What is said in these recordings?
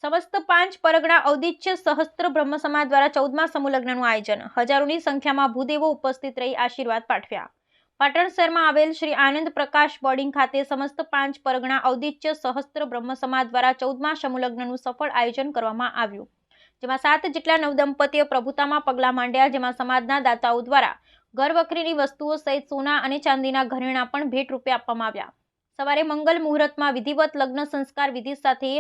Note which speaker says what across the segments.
Speaker 1: સમસ્ત પાંચ પરગણા ઔદિત્ય સહસ્ત્ર બ્રહ્મ સમાજ દ્વારા 14મા સમૂહ લગ્નનું આયોજન। હજારોની સંખ્યામાં ભૂદેવો ઉપસ્થિત રહી આશીર્વાદ પાઠવ્યા। પાટણ શહેરમાં આવેલ શ્રી આનંદ પ્રકાશ બોર્ડિંગ ખાતે સમસ્ત પાંચ પરગણા ઔદિત્ય સહસ્ત્ર બ્રહ્મ સમાજ દ્વારા 14મા સમૂહ લગ્નનું સફળ આયોજન કરવામાં આવ્યું, જેમાં 7 જેટલા નવદંપતીઓ પ્રભુતામાં પગલાં માંડ્યા, જેમાં સમાજના દાતાઓ દ્વારા ઘરવખરીની વસ્તુઓ સહિત સોના અને ચાંદીના ઘરેણાં પણ ભેટ રૂપે આપવામાં આવ્યા। સવારે મંગલ મુહૂર્તમાં વિધિવત લગ્ન સંસ્કાર વિધિ સાથે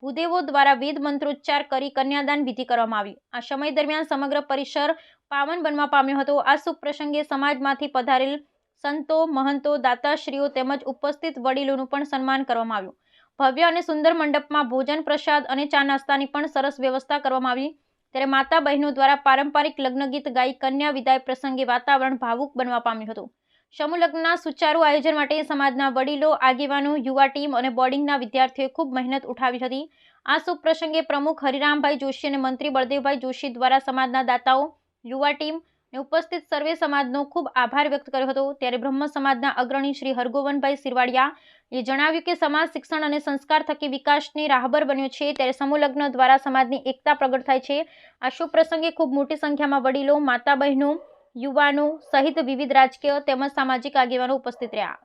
Speaker 1: ભૂદેવો દ્વારા વેદ મંત્રોચ્ચાર કરી કન્યાદાન વિધિ કરવામાં આવી। આ સમય દરમિયાન સમગ્ર પરિસર પાવન બનવા પામ્યો હતો। આ શુભ પ્રસંગે સમાજમાંથી પધારેલ સંતો, મહંતો, દાતાશ્રીઓ તેમજ ઉપસ્થિત વડીલોનું પણ સન્માન કરવામાં આવ્યું। ભવ્ય અને સુંદર મંડપમાં ભોજન, પ્રસાદ અને ચા નાસ્તાની પણ સરસ વ્યવસ્થા કરવામાં આવી। ત્યારે માતા બહેનો દ્વારા પારંપરિક લગ્ન ગીત ગાઈ કન્યા વિદાય પ્રસંગે વાતાવરણ ભાવુક બનવા પામ્યું હતું। સમૂહ લગ્નના સુચારુ આયોજન માટે સમાજના વડીલો, આગેવાનો, યુવા ટીમ અને બોર્ડિંગના વિદ્યાર્થીઓએ ખૂબ મહેનત ઉઠાવી હતી। આ શુભ પ્રસંગે પ્રમુખ હરિરામભાઈ જોશી અને મંત્રી બળદેવભાઈ જોશી દ્વારા સમાજના દાતાઓ, યુવા ટીમ અને ઉપસ્થિત સર્વે સમાજનો ખૂબ આભાર વ્યક્ત કર્યો હતો। ત્યારે બ્રહ્મ સમાજના અગ્રણી શ્રી હરગોવનભાઈ સિરવાડિયાએ જણાવ્યું કે સમાજ શિક્ષણ અને સંસ્કાર થકી વિકાસની રાહબર બન્યો છે। ત્યારે સમૂહ લગ્ન દ્વારા સમાજની એકતા પ્રગટ થાય છે। આ શુભ પ્રસંગે ખૂબ મોટી સંખ્યામાં વડીલો, માતા બહેનો, યુવાનો સહિત વિવિધ રાજકીય તેમજ સામાજિક આગેવાનો ઉપસ્થિત રહ્યા।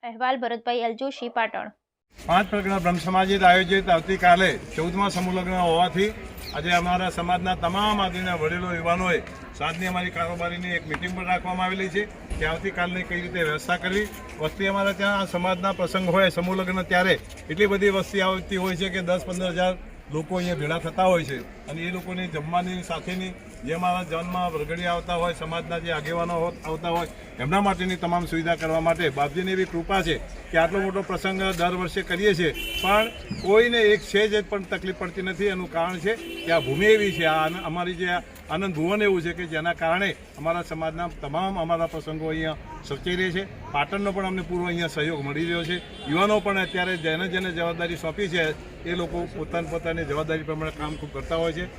Speaker 1: અહેવાલ ભરતભાઈ એલ જોશી, પાટણ।
Speaker 2: પાંચ પરગણા બ્રહ્મ સમાજે આયોજિત આવતીકાલે 14મા સમૂહ લગ્ન હોવાથી આજે અમારા સમાજના તમામ આદિના વડીલો, યુવાનોએ સાંજની અમારી કારોબારીની એક મિટિંગ પણ રાખવામાં આવેલી છે કે આવતીકાલની કઈ રીતે વ્યવસ્થા કરવી। વસ્તી અમારા ત્યાં સમાજના પ્રસંગ હોય, સમૂહ લગ્ન, ત્યારે એટલી બધી વસ્તી આવતી હોય છે કે 10-15 હજાર લોકો અહીંયા ભેળા થતા હોય છે અને એ લોકોની જમવાની સાથેની જે અમારા જન્મમાં વરઘડી આવતા હોય, સમાજના જે આગેવાનો આવતા હોય, એમના માટેની તમામ સુવિધા કરવા માટે બાપજીની એવી કૃપા છે કે આટલો મોટો પ્રસંગ દર વર્ષે કરીએ છીએ, પણ કોઈને એક સેજ પણ તકલીફ પડતી નથી। એનું કારણ છે કે આ ભૂમિ એવી છે, આ અમારી જે આનંદ ભુવન એવું છે કે જેના કારણે અમારા સમાજના તમામ અમારા પ્રસંગો અહીંયા સચવાઈ રહે છે। પાટણનો પણ અમને પૂરો અહીંયા સહયોગ મળી રહ્યો છે। યુવાનો પણ અત્યારે જેને જવાબદારી સોંપી છે એ લોકો પોતાની જવાબદારી પ્રમાણે કામ ખૂબ કરતા હોય છે।